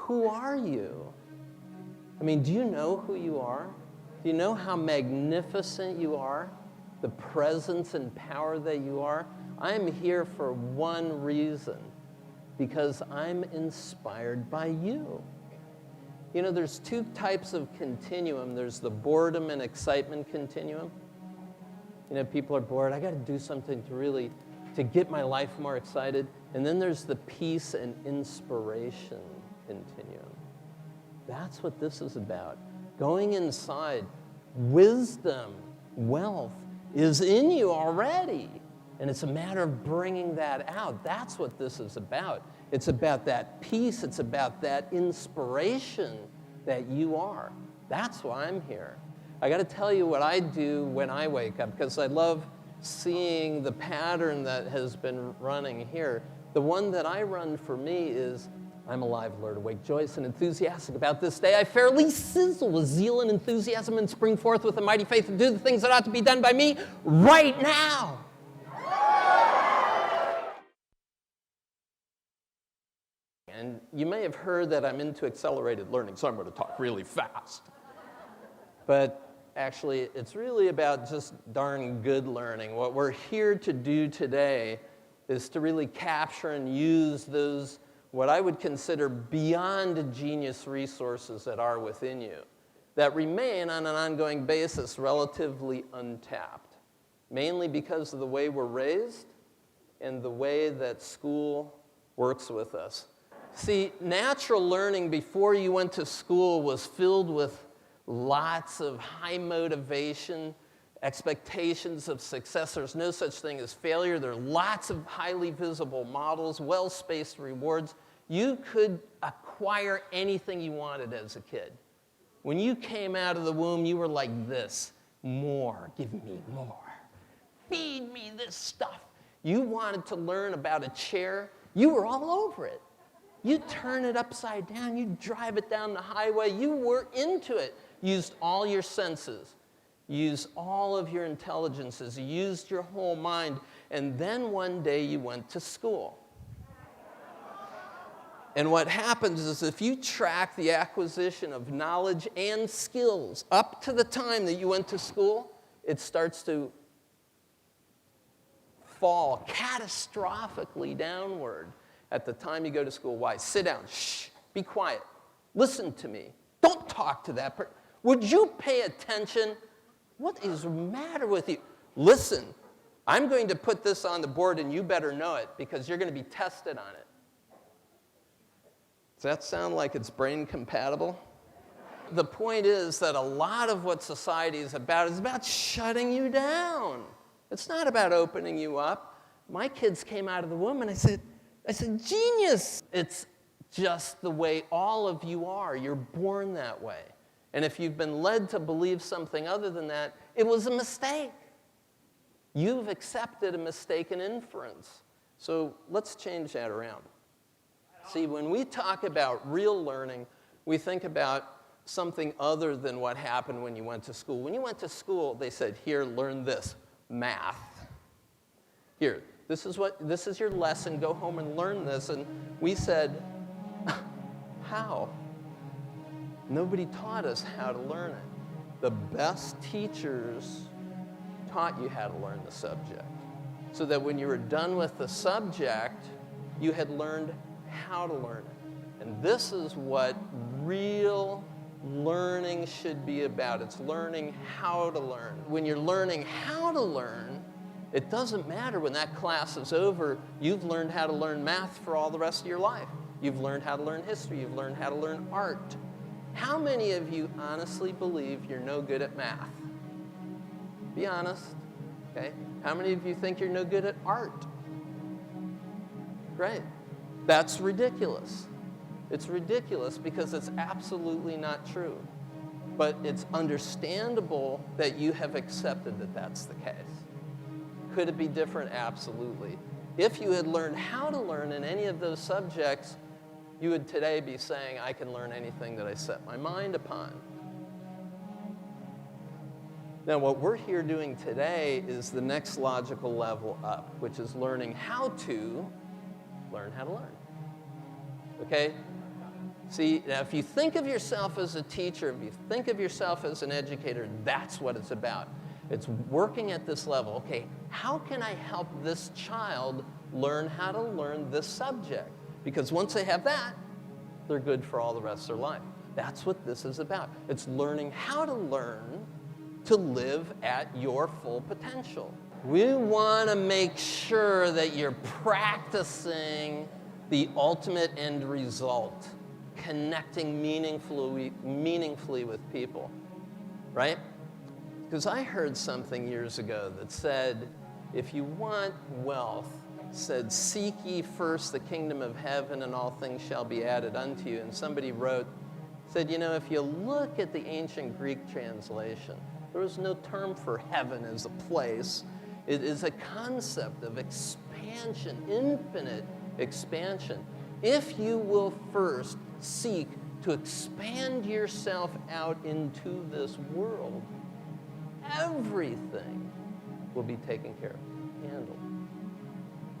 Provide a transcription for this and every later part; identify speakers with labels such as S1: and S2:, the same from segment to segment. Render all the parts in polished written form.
S1: who are you? I mean, do you know who you are? Do you know how magnificent you are? The presence and power that you are? I'm here for one reason, because I'm inspired by you. You know, there's two types of continuum. There's the boredom and excitement continuum. You know, people are bored. I got to do something to get my life more excited. And then there's the peace and inspiration continuum. That's what this is about. Going inside. Wisdom, wealth is in you already. And it's a matter of bringing that out. That's what this is about. It's about that peace. It's about that inspiration that you are. That's why I'm here. I got to tell you what I do when I wake up, because I love seeing the pattern that has been running here. The one that I run for me is, I'm alive, alert, awake, joyous, and enthusiastic about this day. I fairly sizzle with zeal and enthusiasm and spring forth with a mighty faith to do the things that ought to be done by me right now. And you may have heard that I'm into accelerated learning, so I'm going to talk really fast. But actually, it's really about just darn good learning. What we're here to do today is to really capture and use those, what I would consider beyond genius resources that are within you, that remain on an ongoing basis relatively untapped, mainly because of the way we're raised and the way that school works with us. See, natural learning before you went to school was filled with lots of high motivation, expectations of success. There's no such thing as failure. There are lots of highly visible models, well-spaced rewards. You could acquire anything you wanted as a kid. When you came out of the womb, you were like this: more, give me more. Feed me this stuff. You wanted to learn about a chair, you were all over it. You turn it upside down, you drive it down the highway, you were into it. Used all your senses, used all of your intelligences, used your whole mind, and then one day you went to school. And what happens is, if you track the acquisition of knowledge and skills up to the time that you went to school, it starts to fall catastrophically downward at the time you go to school. Why? Sit down. Shh. Be quiet. Listen to me. Don't talk to that person. Would you pay attention? What is the matter with you? Listen. I'm going to put this on the board, and you better know it, because you're going to be tested on it. Does that sound like it's brain compatible? The point is that a lot of what society is about shutting you down. It's not about opening you up. My kids came out of the womb, and I said, genius. It's just the way all of you are. You're born that way. And if you've been led to believe something other than that, it was a mistake. You've accepted a mistaken inference. So let's change that around. See, when we talk about real learning, we think about something other than what happened when you went to school. When you went to school, they said, here, learn this, math. Here, this is your lesson, go home and learn this. And we said, how? Nobody taught us how to learn it. The best teachers taught you how to learn the subject, so that when you were done with the subject, you had learned how to learn it. And this is what real learning should be about. It's learning how to learn. When you're learning how to learn, it doesn't matter when that class is over. You've learned how to learn math for all the rest of your life. You've learned how to learn history. You've learned how to learn art. How many of you honestly believe you're no good at math? Be honest, okay? How many of you think you're no good at art? Great. That's ridiculous. It's ridiculous because it's absolutely not true. But it's understandable that you have accepted that that's the case. Could it be different? Absolutely. If you had learned how to learn in any of those subjects, you would today be saying, I can learn anything that I set my mind upon. Now, what we're here doing today is the next logical level up, which is learning how to learn how to learn. Okay? See, now if you think of yourself as a teacher, if you think of yourself as an educator, that's what it's about. It's working at this level. Okay, how can I help this child learn how to learn this subject? Because once they have that, they're good for all the rest of their life. That's what this is about. It's learning how to learn to live at your full potential. We want to make sure that you're practicing the ultimate end result, connecting meaningfully with people, right? Because I heard something years ago that said, if you want wealth, said, seek ye first the kingdom of heaven and all things shall be added unto you. And somebody said, you know, if you look at the ancient Greek translation, there was no term for heaven as a place. It is a concept of expansion, infinite expansion. If you will first seek to expand yourself out into this world, everything will be taken care of, handled.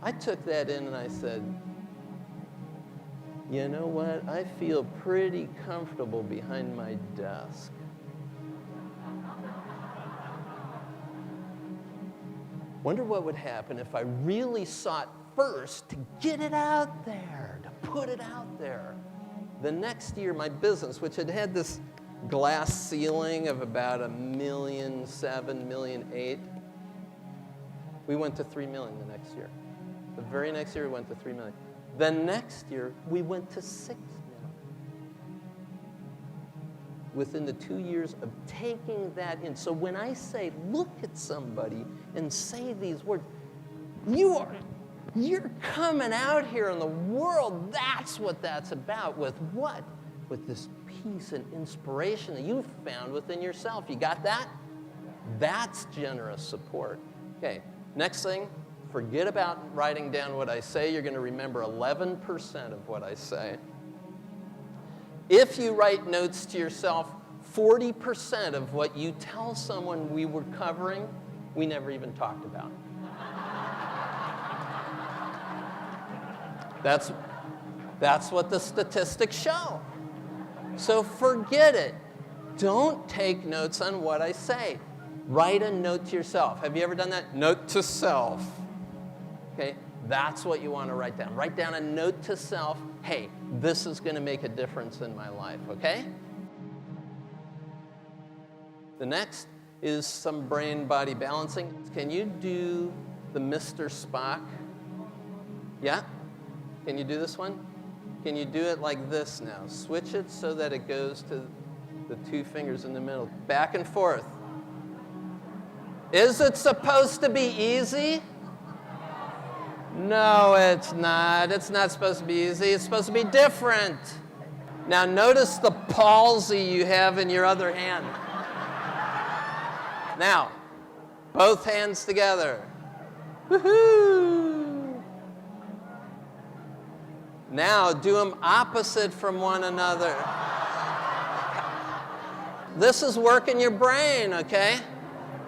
S1: I took that in and I said, you know what? I feel pretty comfortable behind my desk. Wonder what would happen if I really sought first to get it out there, to put it out there. The next year, my business, which had this glass ceiling of about $1.7 million, $1.8 million, we went to $3 million the next year. The very next year, we went to $3 million. The next year, we went to $6 million. Within the 2 years of taking that in. So when I say, look at somebody and say these words, you're coming out here in the world. That's what that's about. With what? With this peace and inspiration that you've found within yourself. You got that? That's generous support. Okay, next thing, forget about writing down what I say. You're going to remember 11% of what I say. If you write notes to yourself, 40% of what you tell someone we were covering, we never even talked about. That's what the statistics show. So forget it. Don't take notes on what I say. Write a note to yourself. Have you ever done that? Note to self. Okay, that's what you want to write down. Write down a note to self. Hey, this is going to make a difference in my life, okay? The next is some brain-body balancing. Can you do the Mr. Spock? Yeah? Can you do this one? Can you do it like this now? Switch it so that it goes to the 2 fingers in the middle. Back and forth. Is it supposed to be easy? No, it's not. It's not supposed to be easy. It's supposed to be different. Now notice the palsy you have in your other hand. Now, both hands together. Woohoo! Now do them opposite from one another. This is working your brain, okay?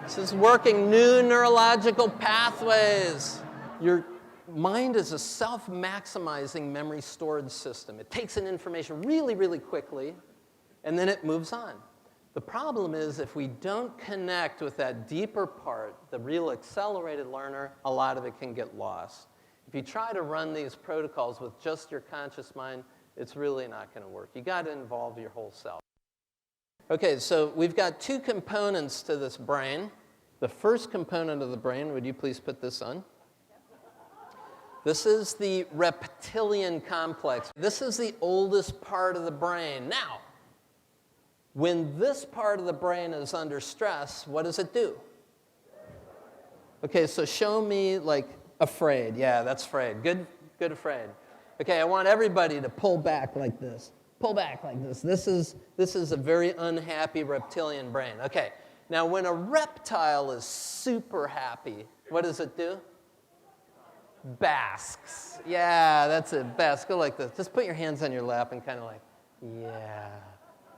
S1: This is working new neurological pathways. Your mind is a self-maximizing memory storage system. It takes in information really, really quickly, and then it moves on. The problem is if we don't connect with that deeper part, the real accelerated learner, a lot of it can get lost. If you try to run these protocols with just your conscious mind, it's really not going to work. You got to involve your whole self. Okay, so we've got 2 components to this brain. The first component of the brain, would you please put this on? This is the reptilian complex. This is the oldest part of the brain. Now, when this part of the brain is under stress, what does it do? Okay, so show me like afraid. Yeah, that's afraid. Good afraid. Okay, I want everybody to pull back like this. Pull back like this. This is a very unhappy reptilian brain. Okay, now when a reptile is super happy, what does it do? Basks. Yeah, that's it. Basks. Go like this. Just put your hands on your lap and kind of like, yeah.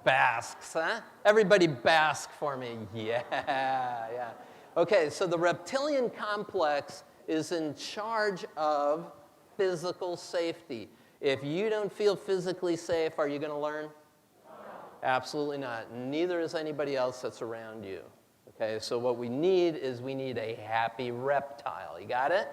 S1: Basks, huh? Everybody bask for me. Yeah. Okay, so the reptilian complex is in charge of physical safety. If you don't feel physically safe, are you going to learn? Absolutely not. Neither is anybody else that's around you. Okay, so what we need is we need a happy reptile. You got it?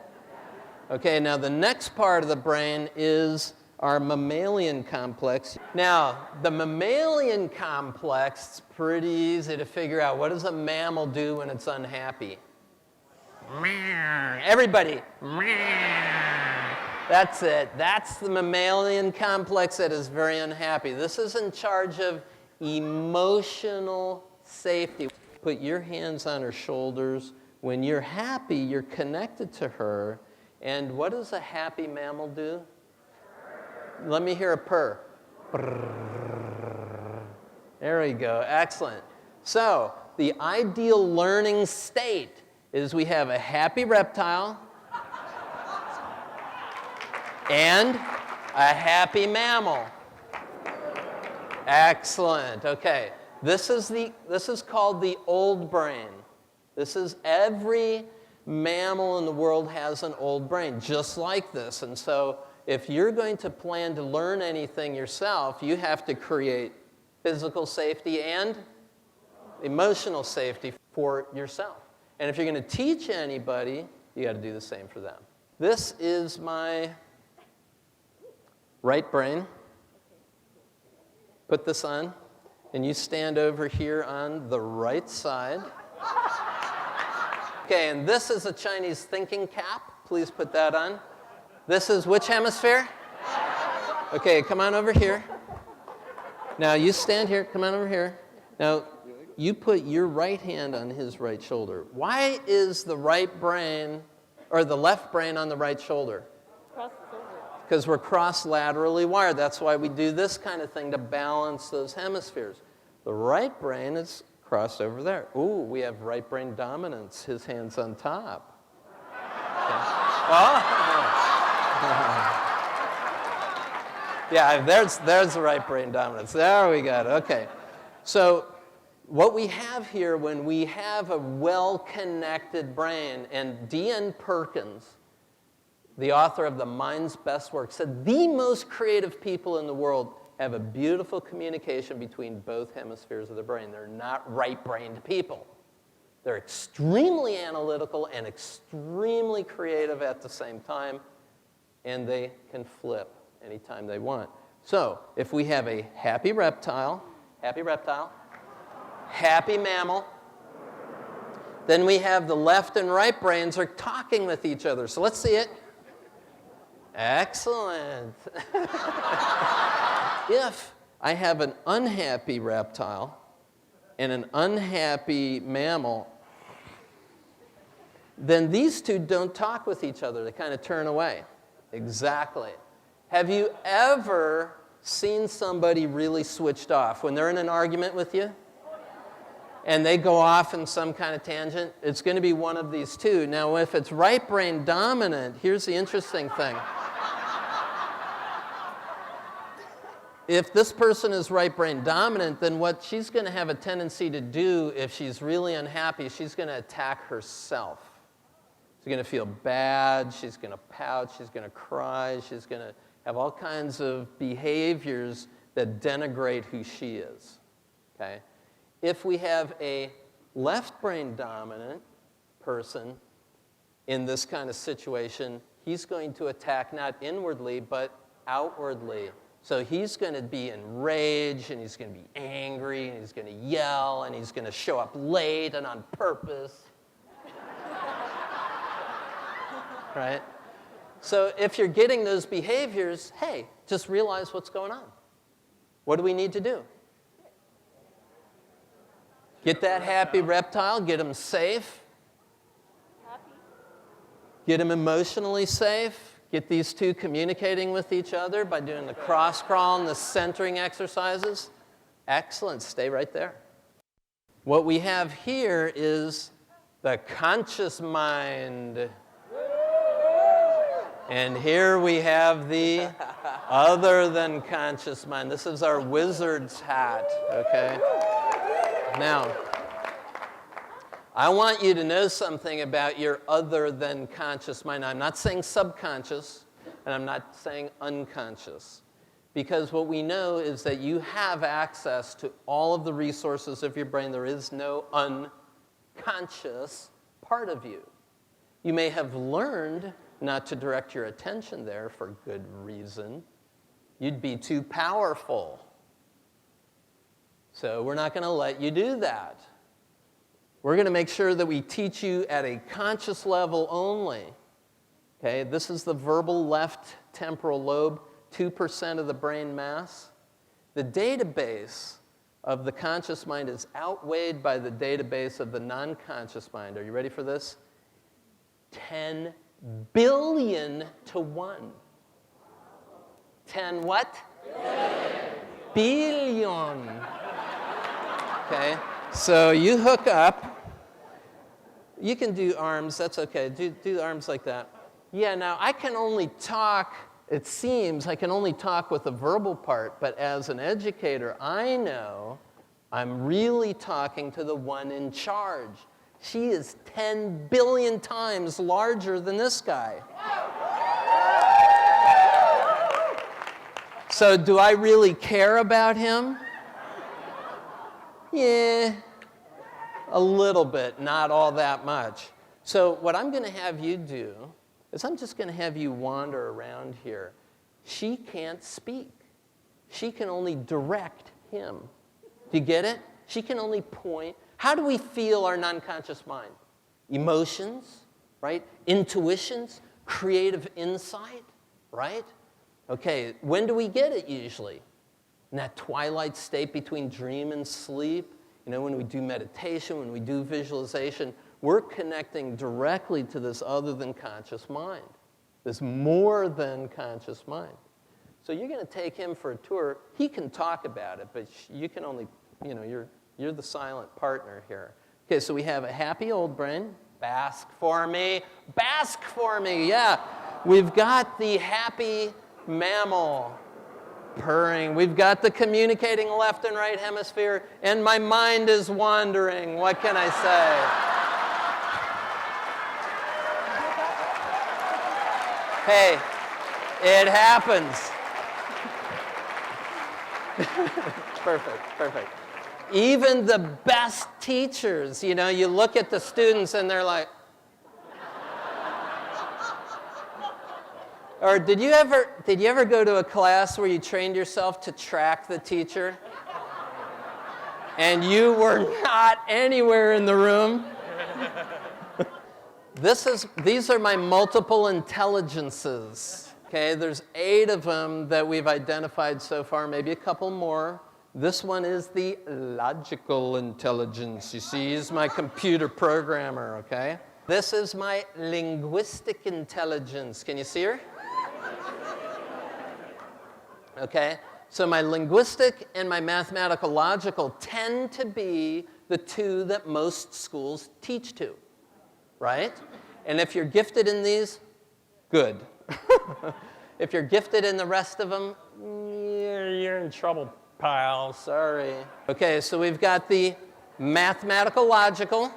S1: Okay, now the next part of the brain is our mammalian complex. Now, the mammalian complex is pretty easy to figure out. What does a mammal do when it's unhappy? Everybody. That's it. That's the mammalian complex that is very unhappy. This is in charge of emotional safety. Put your hands on her shoulders. When you're happy, you're connected to her. And what does a happy mammal do? Let me hear a purr. There we go. Excellent. So the ideal learning state is we have a happy reptile and a happy mammal. Excellent. Okay. This is called the old brain. This is every mammal in the world has an old brain, just like this. And so if you're going to plan to learn anything yourself, you have to create physical safety and emotional safety for yourself. And if you're going to teach anybody, you got to do the same for them. This is my right brain. Put this on, and you stand over here on the right side. Okay, and this is a Chinese thinking cap. Please put that on. This is which hemisphere? Okay, come on over here. Now you stand here. Come on over here. Now you put your right hand on his right shoulder. Why is the right brain or the left brain on the right shoulder? Because we're cross-laterally wired. That's why we do this kind of thing to balance those hemispheres. The right brain is crossed over there. Ooh, we have right brain dominance. His hand's on top. Okay. Yeah, there's the right brain dominance. There we go. Okay. So what we have here when we have a well-connected brain, and D.N. Perkins, the author of The Mind's Best Work, said the most creative people in the world have a beautiful communication between both hemispheres of the brain. They're not right-brained people. They're extremely analytical and extremely creative at the same time, and they can flip anytime they want. So if we have a happy reptile, happy mammal, then we have the left and right brains are talking with each other. So let's see it. Excellent. If I have an unhappy reptile and an unhappy mammal, then these two don't talk with each other. They kind of turn away. Exactly. Have you ever seen somebody really switched off when they're in an argument with you and they go off in some kind of tangent? It's going to be one of these two. Now, if it's right brain dominant, here's the interesting thing. If this person is right brain dominant, then what she's going to have a tendency to do if she's really unhappy, she's going to attack herself. She's going to feel bad, she's going to pout, she's going to cry, she's going to have all kinds of behaviors that denigrate who she is. Okay? If we have a left brain dominant person in this kind of situation, he's going to attack not inwardly but outwardly. So he's going to be enraged, and he's going to be angry, and he's going to yell, and he's going to show up late and on purpose. Right? So if you're getting those behaviors, hey, just realize what's going on. What do we need to do? Get that happy reptile, get him safe. Get him emotionally safe. Get these two communicating with each other by doing the cross crawl and the centering exercises. Excellent. Stay right there. What we have here is the conscious mind. And here we have the other than conscious mind. This is our wizard's hat, okay? Now, I want you to know something about your other than conscious mind. I'm not saying subconscious. and I'm not saying unconscious. Because what we know is that you have access to all of the resources of your brain. There is no unconscious part of you. You may have learned not to direct your attention there for good reason. You'd be too powerful. So we're not going to let you do that. We're going to make sure that we teach you at a conscious level only. Okay, this is the verbal left temporal lobe, 2% of the brain mass. The database of the conscious mind is outweighed by the database of the non-conscious mind. Are you ready for this? 10 billion to 1. 10 what? Billion. Okay, so you hook up. You can do arms, that's okay. Do arms like that. Yeah, now I can only talk, it seems, I can only talk with the verbal part, but as an educator, I know I'm really talking to the one in charge. She is 10 billion times larger than this guy. So do I really care about him? Yeah, a little bit, not all that much. So what I'm going to have you do is I'm just going to have you wander around here. She can't speak. She can only direct him. Do you get it? She can only point. How do we feel our non-conscious mind? Emotions, right? Intuitions, creative insight, right? Okay, when do we get it usually? In that twilight state between dream and sleep, you know, when we do meditation, when we do visualization, we're connecting directly to this other than conscious mind, this more than conscious mind. So you're going to take him for a tour. He can talk about it, but you can only, you know, you're the silent partner here. Okay, so we have a happy old brain. Bask for me. Bask for me, yeah. We've got the happy mammal purring. We've got the communicating left and right hemisphere, and my mind is wandering. What can I say? Hey, it happens. Perfect. Even the best teachers, you know, you look at the students and they're like, or did you ever go to a class where you trained yourself to track the teacher? And you were not anywhere in the room? These are my multiple intelligences. Okay, there's 8 of them that we've identified so far, maybe a couple more. This one is the logical intelligence. You see, he's my computer programmer, okay? This is my linguistic intelligence. Can you see her? Okay, so my linguistic and my mathematical logical tend to be the 2 that most schools teach to, right? And if you're gifted in these, good. If you're gifted in the rest of them, you're in trouble, pal, sorry. Okay, so we've got the mathematical logical,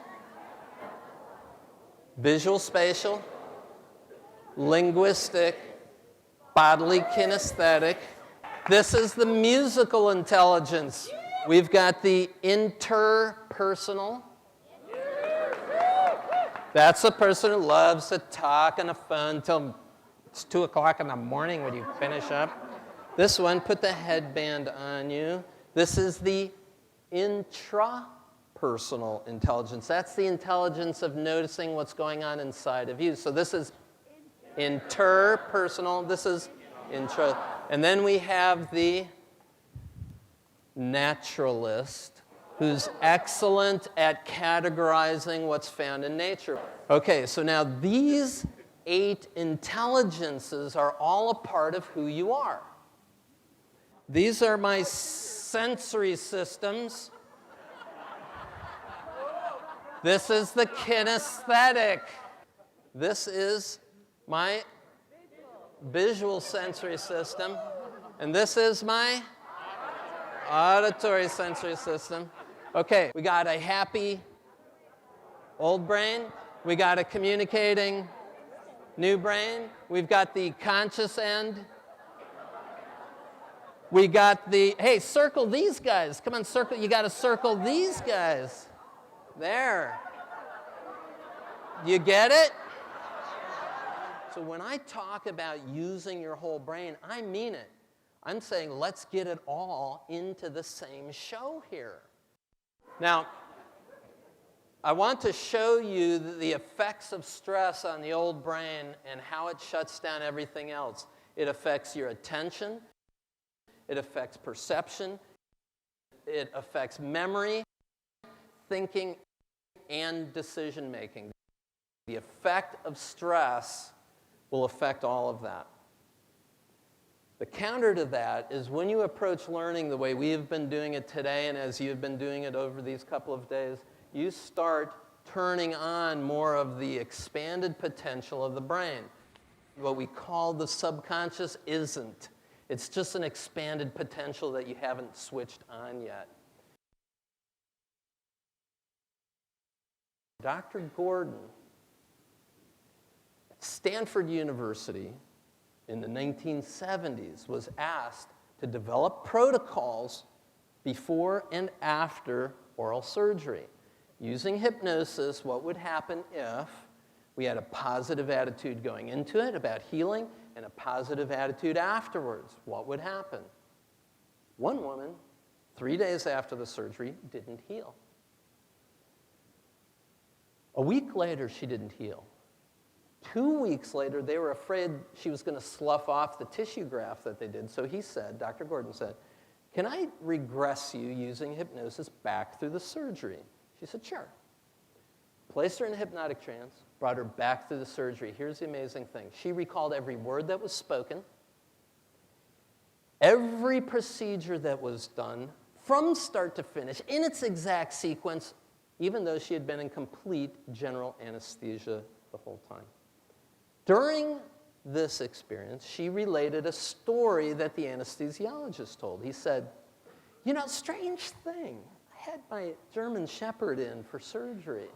S1: visual spatial, linguistic, bodily kinesthetic. This is the musical intelligence. We've got the interpersonal. That's the person who loves to talk on the phone until it's 2 o'clock in the morning when you finish up. This one, put the headband on you. This is the intrapersonal intelligence. That's the intelligence of noticing what's going on inside of you. So this is interpersonal. This is intra. And then we have the naturalist, who's excellent at categorizing what's found in nature. Okay, so now these 8 intelligences are all a part of who you are. These are my sensory systems. This is the kinesthetic. This is my visual sensory system. And this is my auditory sensory system. Okay, we got a happy old brain. We got a communicating New brain. We've got the conscious end. We got the, hey, circle these guys. Come on, circle. You got to circle these guys. There. You get it? So when I talk about using your whole brain, I mean it. I'm saying let's get it all into the same show here. Now, I want to show you the effects of stress on the old brain and how it shuts down everything else. It affects your attention. It affects perception. It affects memory, thinking, and decision making. The effect of stress will affect all of that. The counter to that is when you approach learning the way we have been doing it today and as you've been doing it over these couple of days, you start turning on more of the expanded potential of the brain. What we call the subconscious isn't. It's just an expanded potential that you haven't switched on yet. Dr. Gordon at Stanford University in the 1970s was asked to develop protocols before and after oral surgery. Using hypnosis, what would happen if we had a positive attitude going into it about healing and a positive attitude afterwards? What would happen? One woman, 3 days after the surgery, didn't heal. A week later, she didn't heal. 2 weeks later, they were afraid she was going to slough off the tissue graft that they did. So he said, Dr. Gordon said, "Can I regress you using hypnosis back through the surgery?" She said, "Sure." Placed her in a hypnotic trance, brought her back through the surgery. Here's the amazing thing. She recalled every word that was spoken, every procedure that was done from start to finish in its exact sequence, even though she had been in complete general anesthesia the whole time. During this experience, she related a story that the anesthesiologist told. He said, "You know, strange thing. I had my German Shepherd in for surgery.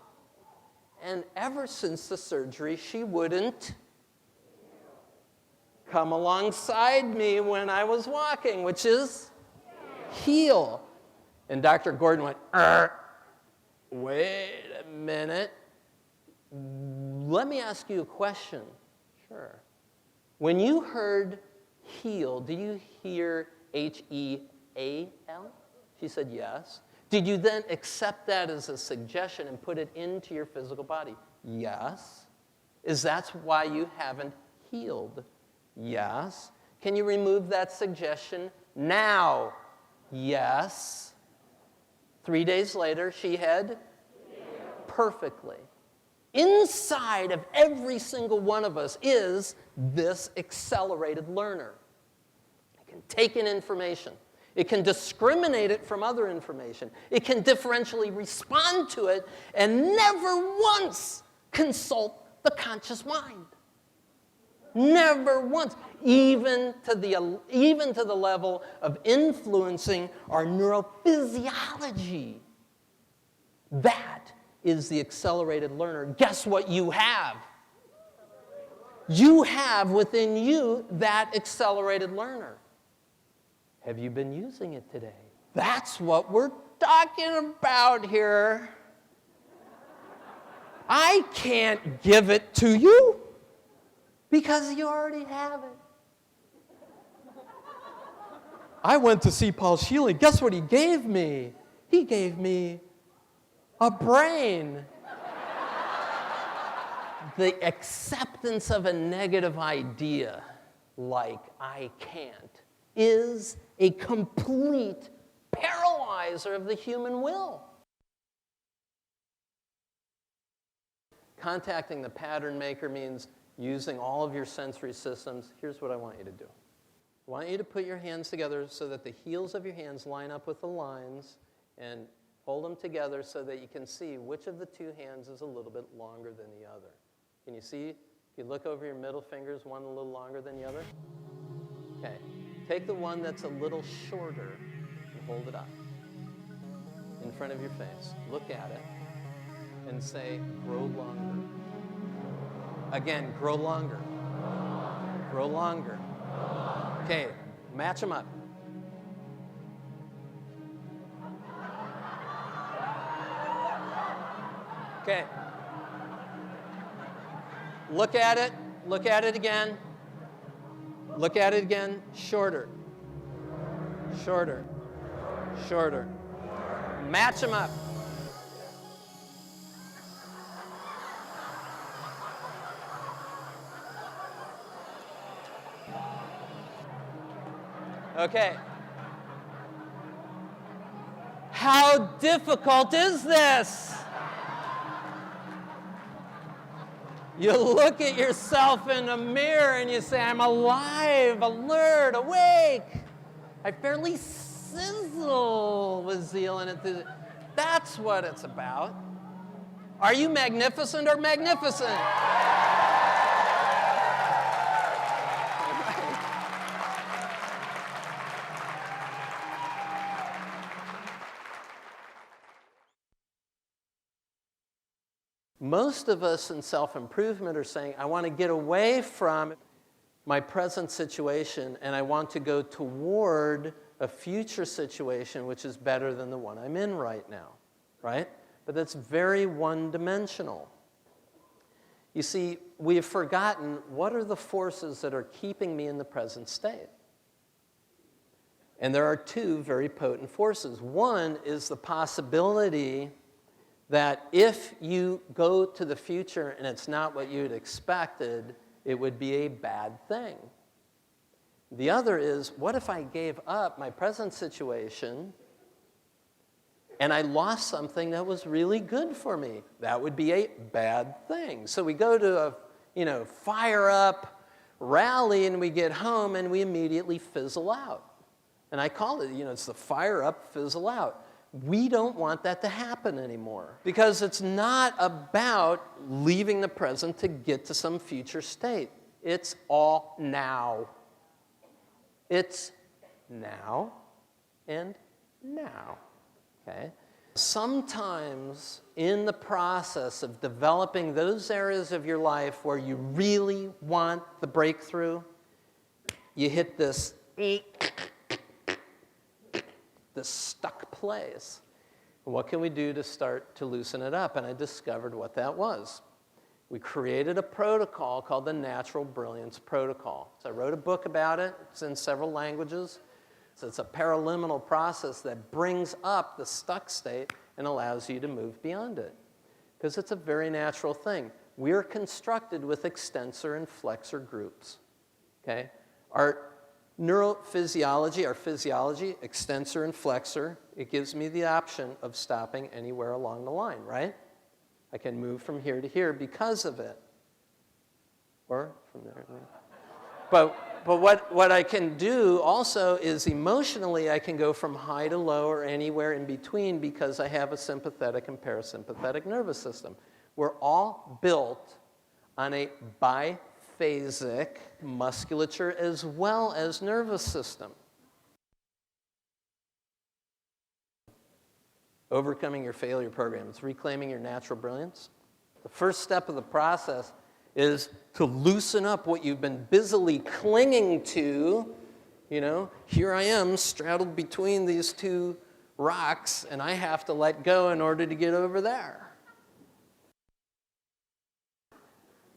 S1: And ever since the surgery, she wouldn't come alongside me when I was walking," which is heal. And Dr. Gordon went, "Wait a minute. Let me ask you a question." "Sure." When you heard heal, did you hear H-E-A-L? She said, "Yes." Did you then accept that as a suggestion and put it into your physical body? "Yes." Is that why you haven't healed? "Yes." Can you remove that suggestion now? "Yes." 3 days later, she had perfectly. Inside of every single one of us is this accelerated learner. It can take in information. It can discriminate it from other information. It can differentially respond to it and never once consult the conscious mind. Never once. Even to the level of influencing our neurophysiology. That is the accelerated learner. Guess what you have? You have within you that accelerated learner. Have you been using it today? That's what we're talking about here. I can't give it to you because you already have it. I went to see Paul Scheele. Guess what he gave me? He gave me a brain. The acceptance of a negative idea, like I can't, is a complete paralyzer of the human will. Contacting the pattern maker means using all of your sensory systems. Here's what I want you to do. I want you to put your hands together so that the heels of your hands line up with the lines, and hold them together so that you can see which of the two hands is a little bit longer than the other. Can you see? If you look over your middle fingers, one a little longer than the other? Okay. Take the one that's a little shorter and hold it up in front of your face. Look at it and say, "Grow longer." Again, grow longer. Grow longer. Okay, match them up. Okay. Look at it. Look at it again. Look at it again. Shorter. Shorter. Shorter. Match them up. Okay. How difficult is this? You look at yourself in a mirror and you say, I'm alive, alert, awake. I fairly sizzle with zeal and enthusiasm. That's what it's about. Are you magnificent or magnificent? Most of us in self-improvement are saying, I want to get away from my present situation and I want to go toward a future situation which is better than the one I'm in right now, right? But that's very one-dimensional. You see, we have forgotten what are the forces that are keeping me in the present state. And there are two very potent forces. One is the possibility that if you go to the future and it's not what you'd expected, it would be a bad thing. The other is, what if I gave up my present situation and I lost something that was really good for me? That would be a bad thing. So we go to a, fire up rally and we get home and we immediately fizzle out. And I call it, it's the fire up, fizzle out. We don't want that to happen anymore because it's not about leaving the present to get to some future state. It's all now. It's now and now, okay? Sometimes in the process of developing those areas of your life where you really want the breakthrough, you hit this stuck place. What can we do to start to loosen it up? And I discovered what that was. We created a protocol called the Natural Brilliance Protocol. So I wrote a book about it. It's in several languages. So it's a paraliminal process that brings up the stuck state and allows you to move beyond it. Because it's a very natural thing. We're constructed with extensor and flexor groups. Okay? Our neurophysiology, our physiology, extensor and flexor, it gives me the option of stopping anywhere along the line, right? I can move from here to here because of it. Or from there to there. But what I can do also is emotionally I can go from high to low or anywhere in between because I have a sympathetic and parasympathetic nervous system. We're all built on a biphasic musculature as well as nervous system. Overcoming your failure program. It's reclaiming your natural brilliance. The first step of the process is to loosen up what you've been busily clinging to. Here I am straddled between these two rocks, and I have to let go in order to get over there.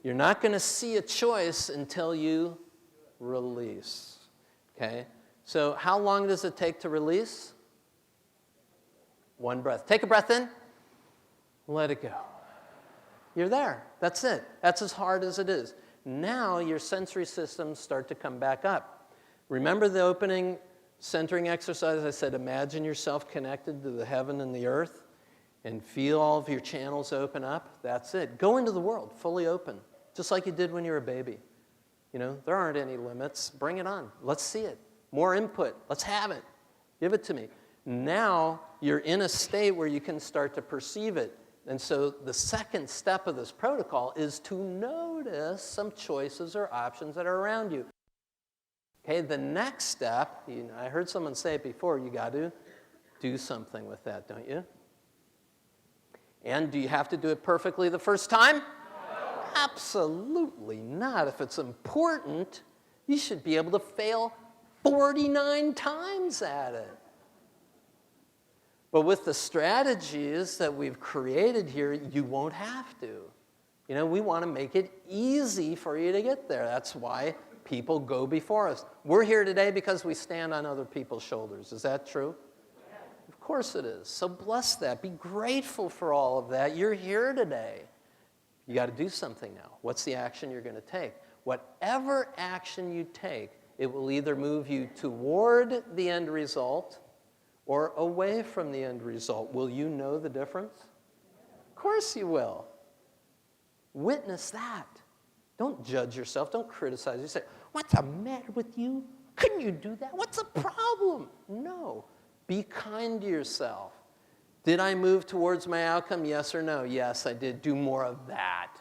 S1: You're not going to see a choice until you release. Okay? So how long does it take to release? One breath. Take a breath in. Let it go. You're there. That's it. That's as hard as it is. Now your sensory systems start to come back up. Remember the opening centering exercise? I said, imagine yourself connected to the heaven and the earth and feel all of your channels open up. That's it. Go into the world fully open, just like you did when you were a baby. There aren't any limits. Bring it on. Let's see it. More input. Let's have it. Give it to me. Now you're in a state where you can start to perceive it. And so the second step of this protocol is to notice some choices or options that are around you. Okay, the next step, I heard someone say it before, you got to do something with that, don't you? And do you have to do it perfectly the first time? Absolutely not. If it's important, you should be able to fail 49 times at it. But with the strategies that we've created here, you won't have to. You know, we want to make it easy for you to get there. That's why people go before us. We're here today because we stand on other people's shoulders. Is that true? Of course it is. So bless that. Be grateful for all of that. You're here today. You got to do something now. What's the action you're going to take? Whatever action you take, it will either move you toward the end result or away from the end result. Will you know the difference? Of course you will. Witness that. Don't judge yourself. Don't criticize. You say, what's the matter with you? Couldn't you do that? What's the problem? No. Be kind to yourself. Did I move towards my outcome? Yes or no? Yes, I did. Do more of that.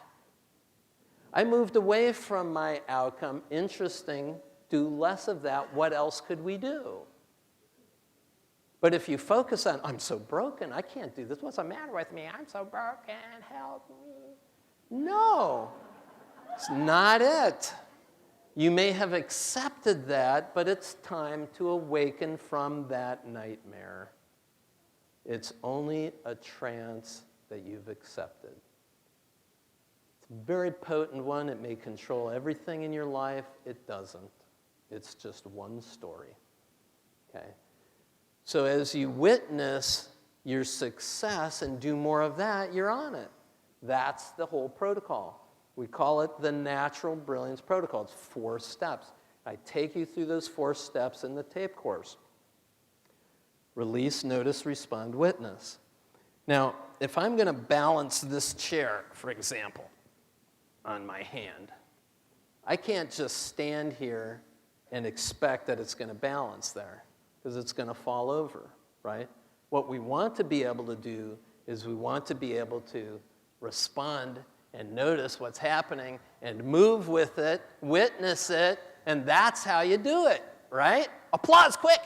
S1: I moved away from my outcome. Interesting. Do less of that. What else could we do? But if you focus on, I'm so broken, I can't do this. What's the matter with me? I'm so broken. Help me. No. It's not it. You may have accepted that, but it's time to awaken from that nightmare. It's only a trance that you've accepted. It's a very potent one. It may control everything in your life. It doesn't. It's just one story. Okay? So as you witness your success and do more of that, you're on it. That's the whole protocol. We call it the Natural Brilliance Protocol. It's 4 steps. I take you through those 4 steps in the tape course. Release, notice, respond, witness. Now, if I'm going to balance this chair, for example, on my hand, I can't just stand here and expect that it's going to balance there, because it's going to fall over, right? What we want to be able to do is we want to be able to respond and notice what's happening and move with it, witness it, and that's how you do it, right? Applause, quick.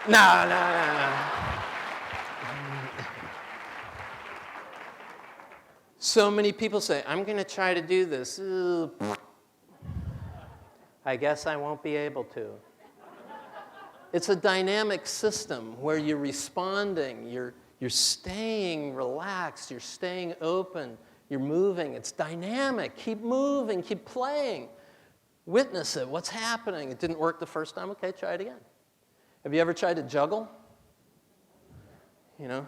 S1: No. So many people say, I'm going to try to do this. I guess I won't be able to. It's a dynamic system where you're responding, you're staying relaxed, you're staying open, you're moving. It's dynamic. Keep moving, keep playing. Witness it. What's happening? It didn't work the first time. Okay, try it again. Have you ever tried to juggle? You know?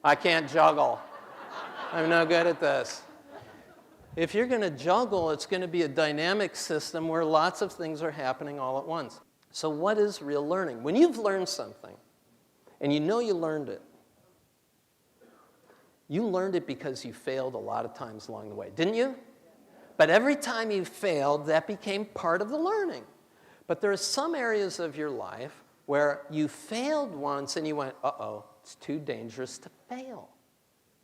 S1: I can't juggle. I'm no good at this. If you're going to juggle, it's going to be a dynamic system where lots of things are happening all at once. So what is real learning? When you've learned something, and you know you learned it because you failed a lot of times along the way, didn't you? But every time you failed, that became part of the learning. But there are some areas of your life where you failed once and you went, uh-oh, it's too dangerous to fail.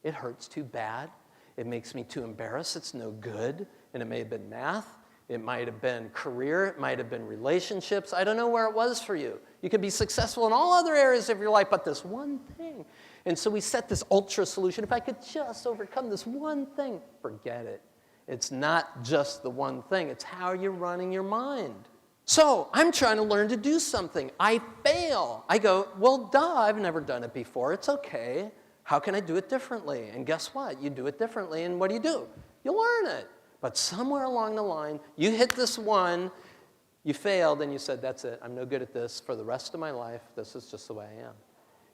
S1: It hurts too bad. It makes me too embarrassed. It's no good. And it may have been math. It might have been career. It might have been relationships. I don't know where it was for you. You could be successful in all other areas of your life, but this one thing. And so we set this ultra solution. If I could just overcome this one thing, forget it. It's not just the one thing. It's how you're running your mind. So I'm trying to learn to do something. I fail. I go, well, duh, I've never done it before. It's okay. How can I do it differently? And guess what? You do it differently, and what do? You learn it. But somewhere along the line, you hit this one, you failed, and you said, that's it. I'm no good at this for the rest of my life. This is just the way I am.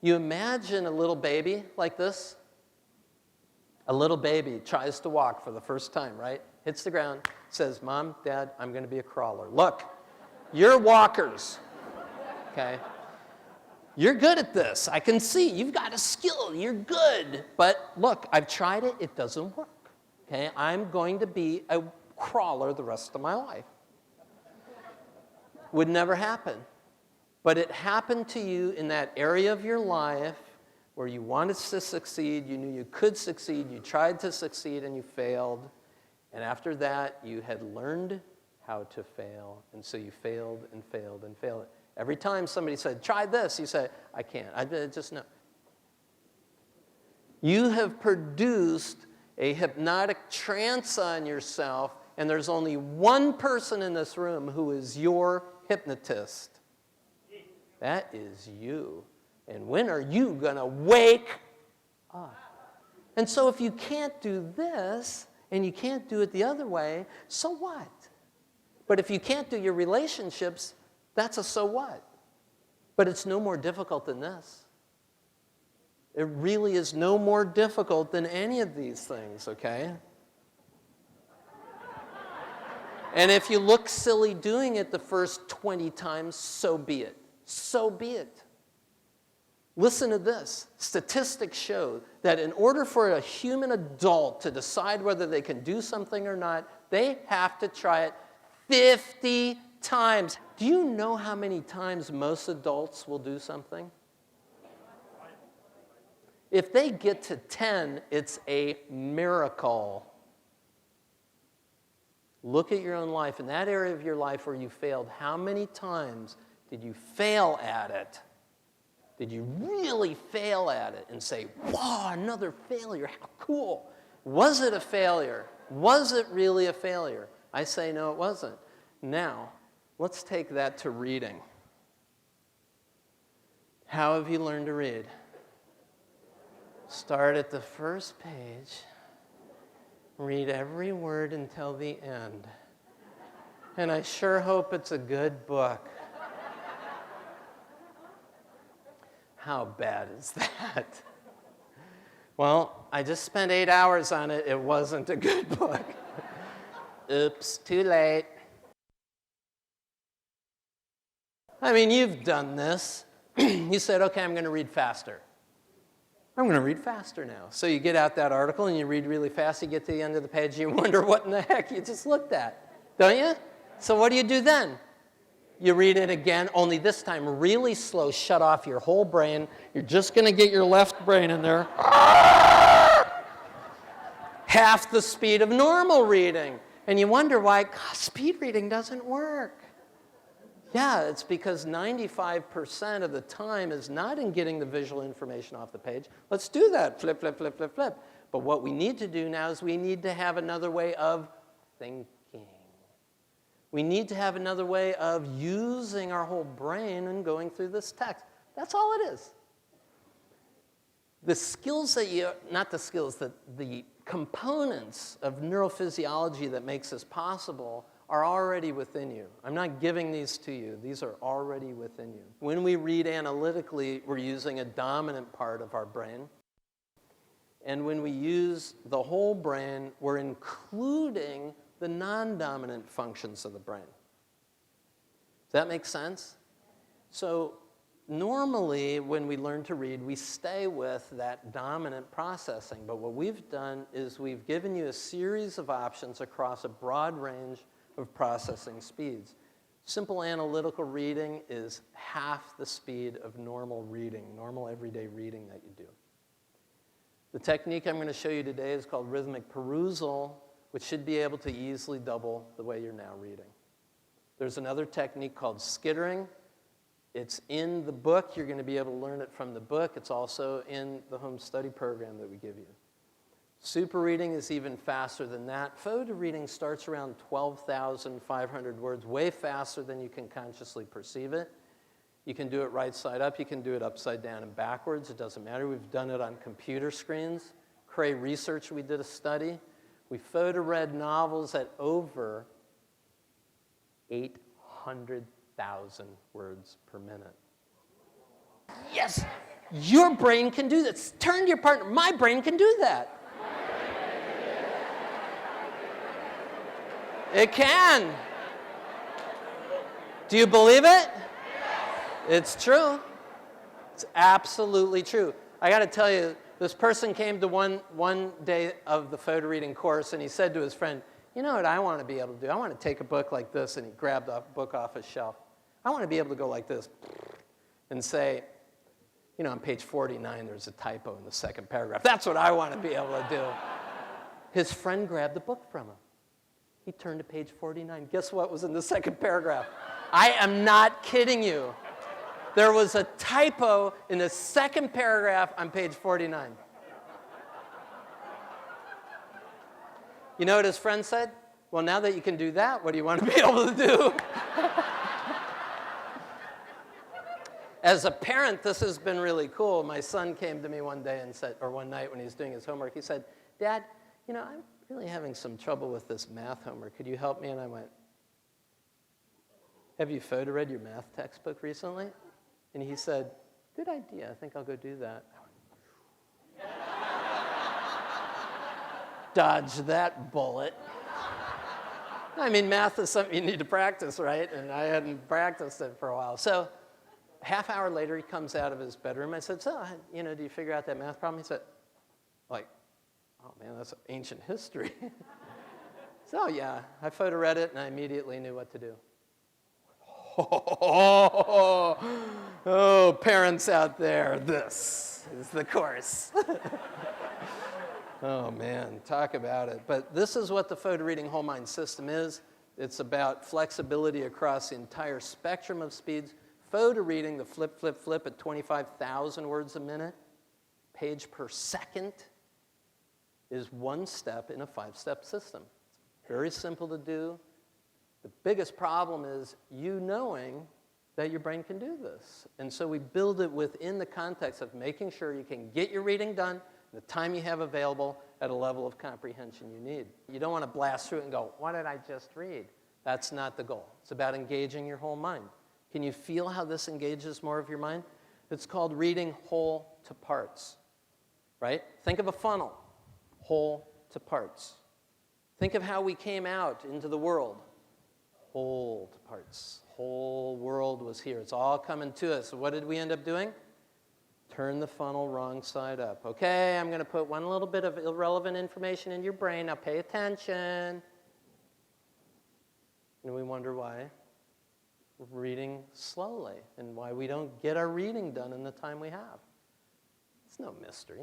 S1: You imagine a little baby like this. A little baby tries to walk for the first time, right? Hits the ground, says, Mom, Dad, I'm going to be a crawler. Look, you're walkers, okay? You're good at this. I can see. You've got a skill. You're good. But look, I've tried it. It doesn't work. Okay? I'm going to be a crawler the rest of my life. Would never happen. But it happened to you in that area of your life where you wanted to succeed, you knew you could succeed, you tried to succeed, and you failed. And after that, you had learned how to fail. And so you failed and failed and failed. Every time somebody said, try this, you say, I can't. I just know. You have produced a hypnotic trance on yourself, and there's only one person in this room who is your hypnotist. That is you. And when are you going to wake up? And so if you can't do this, and you can't do it the other way, so what? But if you can't do your relationships, that's a so what? But it's no more difficult than this. It really is no more difficult than any of these things, okay? And if you look silly doing it the first 20 times, so be it. So be it. Listen to this. Statistics show that in order for a human adult to decide whether they can do something or not, they have to try it 50 times. Do you know how many times most adults will do something? If they get to 10, it's a miracle. Look at your own life. In that area of your life where you failed, how many times did you fail at it? Did you really fail at it and say, wow, another failure, how cool? Was it a failure? Was it really a failure? I say no, it wasn't. Now, let's take that to reading. How have you learned to read? Start at the first page. Read every word until the end. And I sure hope it's a good book. How bad is that? Well, I just spent 8 hours on it. It wasn't a good book. Oops, too late. I mean, you've done this. You said, okay, I'm going to read faster. I'm going to read faster now. So you get out that article and you read really fast. You get to the end of the page and you wonder what in the heck you just looked at. Don't you? So what do you do then? You read it again, only this time really slow. Shut off your whole brain. You're just going to get your left brain in there. Half the speed of normal reading. And you wonder why speed reading doesn't work. Yeah, it's because 95% of the time is not in getting the visual information off the page. Let's do that. Flip, flip, flip, flip, flip. But what we need to do now is we need to have another way of thinking. We need to have another way of using our whole brain and going through this text. That's all it is. The skills that you, not the skills, the components of neurophysiology that makes this possible are already within you. I'm not giving these to you. These are already within you. When we read analytically, we're using a dominant part of our brain. And when we use the whole brain, we're including the non-dominant functions of the brain. Does that make sense? So normally, when we learn to read, we stay with that dominant processing. But what we've done is we've given you a series of options across a broad range of processing speeds. Simple analytical reading is half the speed of normal reading, normal everyday reading that you do. The technique I'm going to show you today is called rhythmic perusal, which should be able to easily double the way you're now reading. There's another technique called skittering. It's in the book. You're going to be able to learn it from the book. It's also in the home study program that we give you. Super reading is even faster than that. Photo reading starts around 12,500 words, way faster than you can consciously perceive it. You can do it right side up. You can do it upside down and backwards. It doesn't matter. We've done it on computer screens. Cray Research, we did a study. We photo-read novels at over 800,000 words per minute. Yes, your brain can do this. Turn to your partner. My brain can do that. It can. Do you believe it? It's true. It's absolutely true. I got to tell you, this person came to one day of the photo reading course, and he said to his friend, you know what I want to be able to do? I want to take a book like this, and he grabbed a book off his shelf. I want to be able to go like this and say, you know, on page 49, there's a typo in the second paragraph. That's what I want to be able to do. His friend grabbed the book from him. He turned to page 49. Guess what was in the second paragraph? I am not kidding you. There was a typo in the second paragraph on page 49. You know what his friend said? Well, now that you can do that, what do you want to be able to do? As a parent, this has been really cool. My son came to me one day and said, or one night when he was doing his homework, he said, Dad, you know, I'm really having some trouble with this math homework. Could you help me? And I went, have you photo-read your math textbook recently? And he said, good idea. I think I'll go do that. Dodge that bullet. I mean, math is something you need to practice, right? And I hadn't practiced it for a while. So half hour later, he comes out of his bedroom. I said, so, you know, do you figure out that math problem? He said, like, oh, man, that's ancient history. So, yeah, I photo-read it, and I immediately knew what to do. Oh, parents out there, this is the course. Oh, man, talk about it. But this is what the photo-reading whole mind system is. It's about flexibility across the entire spectrum of speeds. Photo reading, the flip, flip, flip at 25,000 words a minute, page per second, is one step in a 5-step system. It's very simple to do. The biggest problem is you knowing that your brain can do this. And so we build it within the context of making sure you can get your reading done in the time you have available at a level of comprehension you need. You don't want to blast through it and go, what did I just read? That's not the goal. It's about engaging your whole mind. Can you feel how this engages more of your mind? It's called reading whole to parts, right? Think of a funnel, whole to parts. Think of how we came out into the world. Whole to parts. Whole world was here. It's all coming to us. So what did we end up doing? Turn the funnel wrong side up. Okay, I'm going to put one little bit of irrelevant information in your brain. Now pay attention. And we wonder why we're reading slowly and why we don't get our reading done in the time we have. It's no mystery.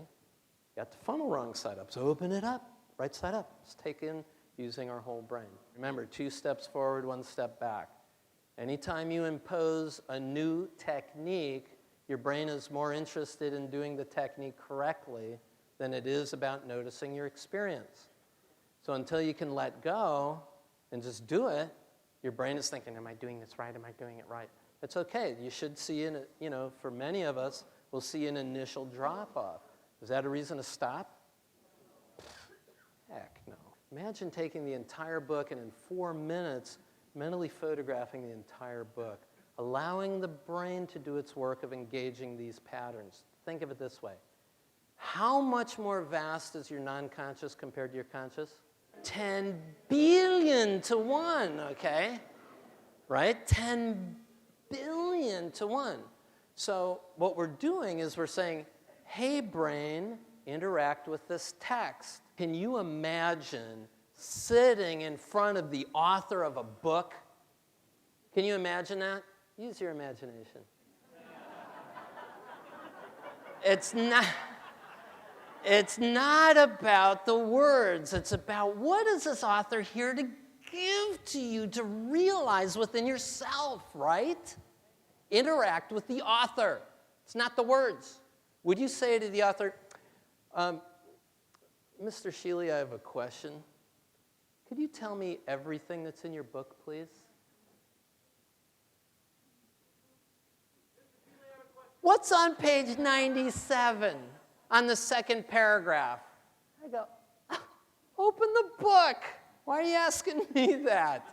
S1: Got the funnel wrong side up, so open it up, right side up. Let's take in using our whole brain. Remember, 2 steps forward, 1 step back. Anytime you impose a new technique, your brain is more interested in doing the technique correctly than it is about noticing your experience. So until you can let go and just do it, your brain is thinking, am I doing this right? Am I doing it right? It's okay. You should see, for many of us, we'll see an initial drop-off. Is that a reason to stop? Heck no. Imagine taking the entire book and in 4 minutes mentally photographing the entire book, allowing the brain to do its work of engaging these patterns. Think of it this way. How much more vast is your non-conscious compared to your conscious? 10 billion to 1, okay? Right? 10 billion to 1. So what we're doing is we're saying, hey, brain, interact with this text. Can you imagine sitting in front of the author of a book? Can you imagine that? Use your imagination. It's not about the words. It's about what is this author here to give to you to realize within yourself, right? Interact with the author. It's not the words. Would you say to the author, Mr. Scheele, I have a question. Could you tell me everything that's in your book, please? What's on page 97 on the second paragraph? I go, open the book. Why are you asking me that?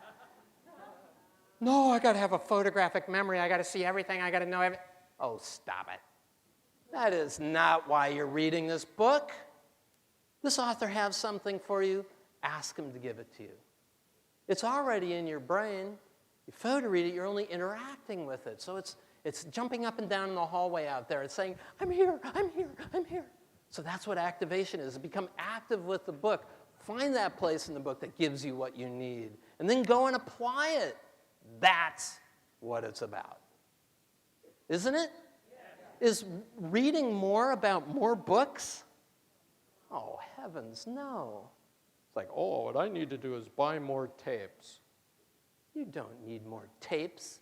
S1: No, I got to have a photographic memory. I got to see everything. I got to know everything. Oh, stop it. That is not why you're reading this book. This author has something for you. Ask him to give it to you. It's already in your brain. You photo read it, you're only interacting with it. So it's jumping up and down in the hallway out there. It's saying, I'm here, I'm here, I'm here. So that's what activation is. Become active with the book. Find that place in the book that gives you what you need. And then go and apply it. That's what it's about. Isn't it? Is reading more about more books? Oh, heavens, no. It's like, oh, what I need to do is buy more tapes. You don't need more tapes.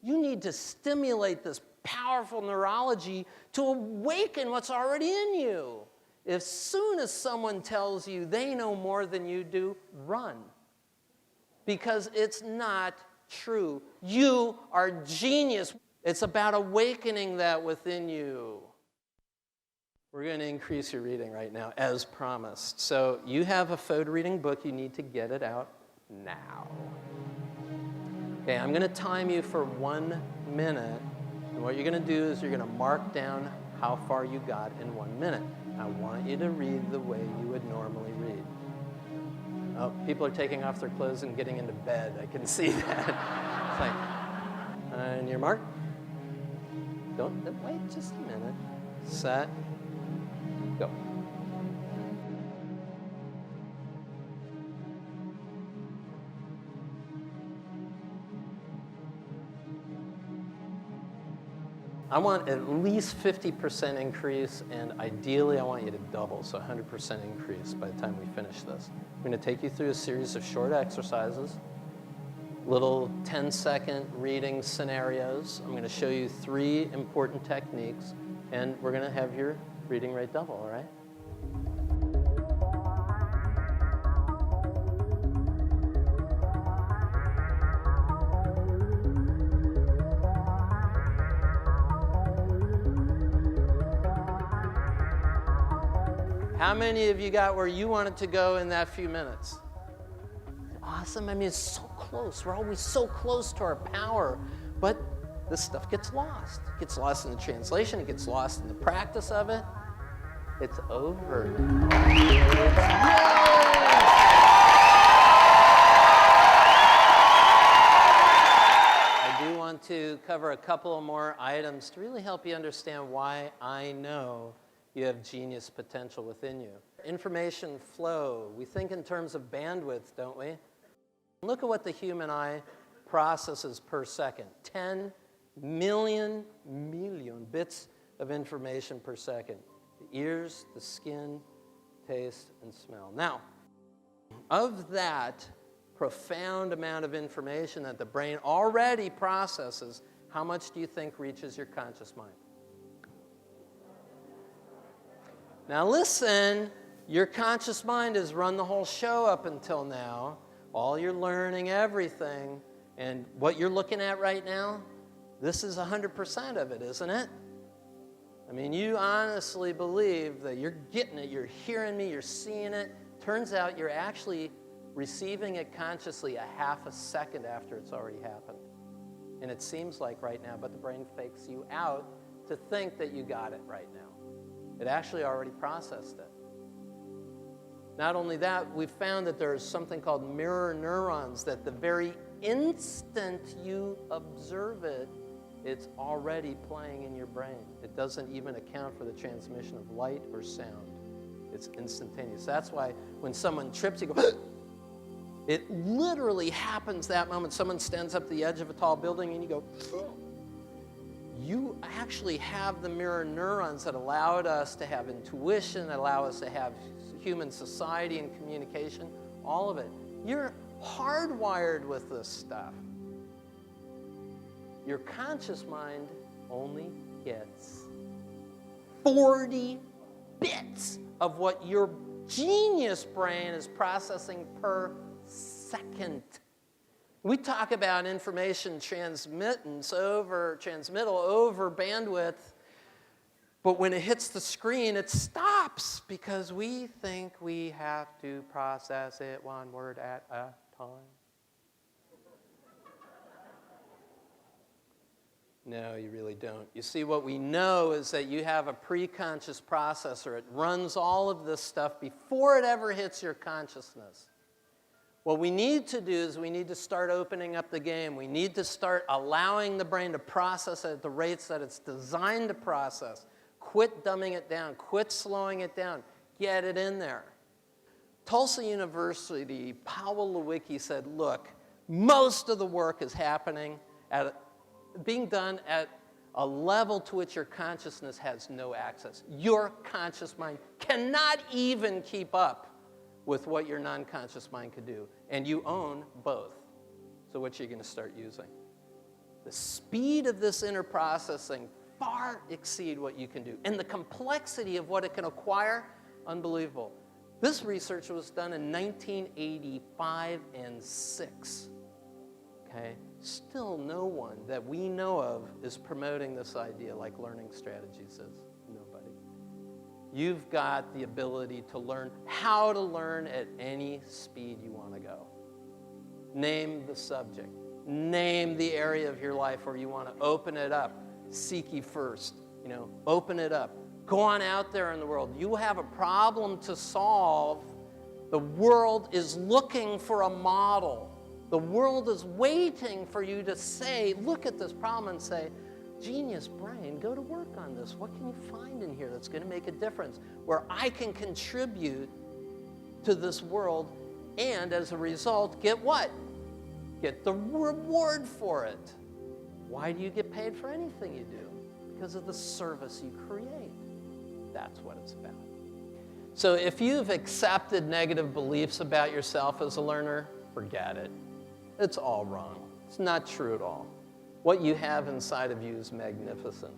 S1: You need to stimulate this powerful neurology to awaken what's already in you. As soon as someone tells you they know more than you do, run. Because it's not true. You are genius. It's about awakening that within you. We're going to increase your reading right now, as promised. So you have a photo reading book. You need to get it out now. Okay, I'm going to time you for 1 minute. And what you're going to do is you're going to mark down how far you got in 1 minute. I want you to read the way you would normally read. Oh, people are taking off their clothes and getting into bed. I can see that. It's like, and your mark. Don't wait just a minute. Set. Go. I want at least 50% increase, and ideally I want you to double, so 100% increase by the time we finish this. I'm going to take you through a series of short exercises, little 10-second reading scenarios. I'm going to show you 3 important techniques, and we're going to have your reading rate double, all right? How many of you got where you wanted to go in that few minutes? Awesome. I mean, it's so close. We're always so close to our power, but this stuff gets lost. It gets lost in the translation. It gets lost in the practice of it. It's over. I do want to cover a couple more items to really help you understand why I know you have genius potential within you. Information flow. We think in terms of bandwidth, don't we? Look at what the human eye processes per second. 10 million bits of information per second. The ears, the skin, taste, and smell. Now, of that profound amount of information that the brain already processes, how much do you think reaches your conscious mind? Now listen, your conscious mind has run the whole show up until now. All your learning, everything, and what you're looking at right now, this is 100% of it, isn't it? I mean, you honestly believe that you're getting it, you're hearing me, you're seeing it. Turns out you're actually receiving it consciously a half a second after it's already happened. And it seems like right now, but the brain fakes you out to think that you got it right now. It actually already processed it. Not only that, we've found that there's something called mirror neurons that the very instant you observe it, it's already playing in your brain. It doesn't even account for the transmission of light or sound. It's instantaneous. That's why when someone trips, you go, it literally happens that moment. Someone stands up the edge of a tall building and you go, you actually have the mirror neurons that allowed us to have intuition, that allow us to have human society and communication, all of it. You're hardwired with this stuff. Your conscious mind only gets 40 bits of what your genius brain is processing per second. We talk about information transmittal over bandwidth, but when it hits the screen, it stops because we think we have to process it one word at a time. No, you really don't. You see, what we know is that you have a preconscious processor. It runs all of this stuff before it ever hits your consciousness. What we need to do is we need to start opening up the game. We need to start allowing the brain to process it at the rates that it's designed to process. Quit dumbing it down. Quit slowing it down. Get it in there. Tulsa University, Powell Lewicki said, look, most of the work is happening being done at a level to which your consciousness has no access. Your conscious mind cannot even keep up with what your non-conscious mind could do. And you own both. So what are you going to start using? The speed of this inner processing far exceed what you can do. And the complexity of what it can acquire, Unbelievable. This research was done in 1985 and 6. Okay? Still no one that we know of is promoting this idea like Learning Strategies is. Nobody. You've got the ability to learn how to learn at any speed you want to go. Name the subject. Name the area of your life where you want to open it up. Seek ye first. Open it up. Go on out there in the world. You have a problem to solve. The world is looking for a model. The world is waiting for you to say, look at this problem and say, genius brain, go to work on this. What can you find in here that's going to make a difference? Where I can contribute to this world and as a result, get what? Get the reward for it. Why do you get paid for anything you do? Because of the service you create. That's what it's about. So if you've accepted negative beliefs about yourself as a learner, forget it. It's all wrong. It's not true at all. What you have inside of you is magnificent.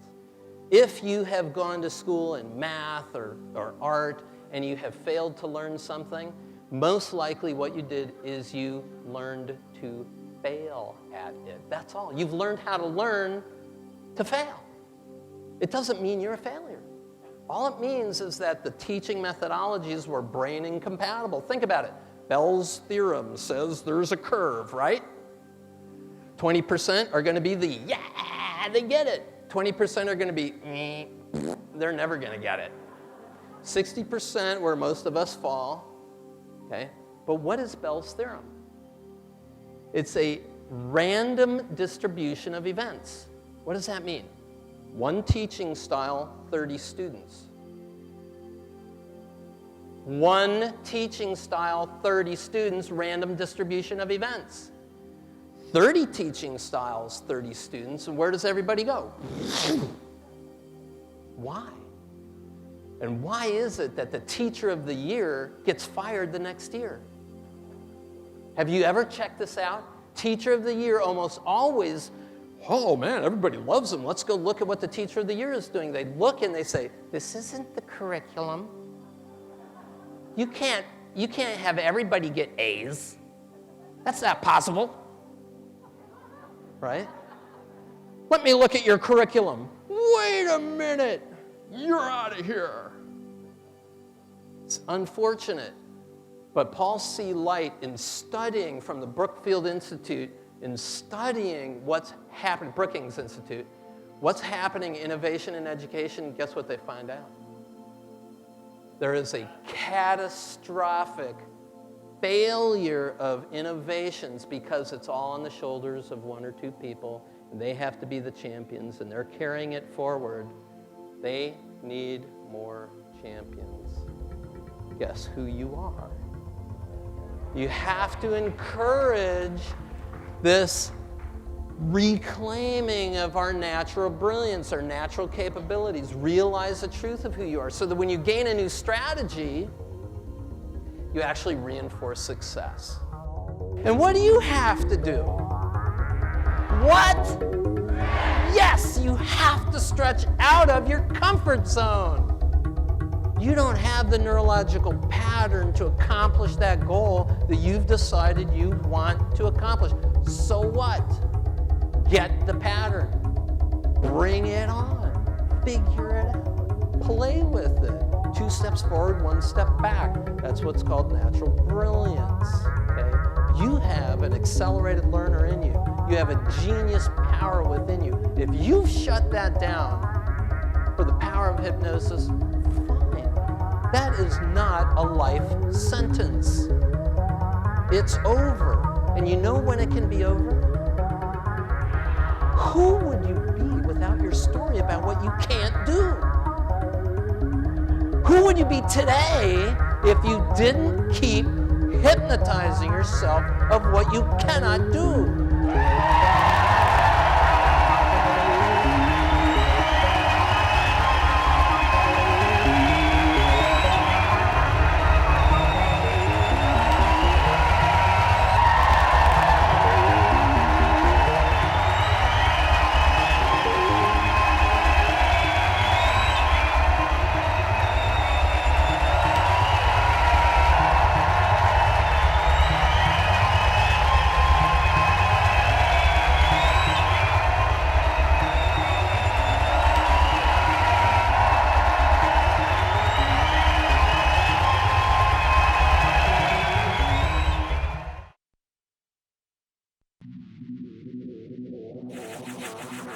S1: If you have gone to school in math or art and you have failed to learn something, most likely what you did is you learned to fail at it. That's all. You've learned how to learn to fail. It doesn't mean you're a failure. All it means is that the teaching methodologies were brain incompatible. Think about it. Bell's theorem says there's a curve, right? 20% are going to be they get it. 20% are going to be, they're never going to get it. 60% where most of us fall, okay? But what is Bell's theorem? It's a random distribution of events. What does that mean? One teaching style, 30 students. One teaching style, 30 students, random distribution of events. 30 teaching styles, 30 students, and where does everybody go? Why? And why is it that the teacher of the year gets fired the next year? Have you ever checked this out? Teacher of the year almost always, oh man, everybody loves him. Let's go look at what the teacher of the year is doing. They look and they say, this isn't the curriculum. You can't have everybody get A's. That's not possible. Right? Let me look at your curriculum. Wait a minute. You're out of here. It's unfortunate. But Paul C. Light, in studying from the Brookfield Institute, in studying what's happening, Brookings Institute, what's happening in innovation and education, guess what they find out? There is a catastrophic failure of innovations because it's all on the shoulders of one or two people, and they have to be the champions, and they're carrying it forward. They need more champions. Guess who you are? You have to encourage this reclaiming of our natural brilliance, our natural capabilities. Realize the truth of who you are so that when you gain a new strategy, you actually reinforce success. And what do you have to do? What? Yes, you have to stretch out of your comfort zone. You don't have the neurological pattern to accomplish that goal that you've decided you want to accomplish. So what? Get the pattern. Bring it on. Figure it out. Play with it. 2 steps forward, 1 step back. That's what's called natural brilliance. Okay? You have an accelerated learner in you. You have a genius power within you. If you've shut that down for the power of hypnosis, fine. That is not a life sentence. It's over. And you know when it can be over? Who would you be without your story about what you can't do? Who would you be today if you didn't keep hypnotizing yourself of what you cannot do?
S2: you.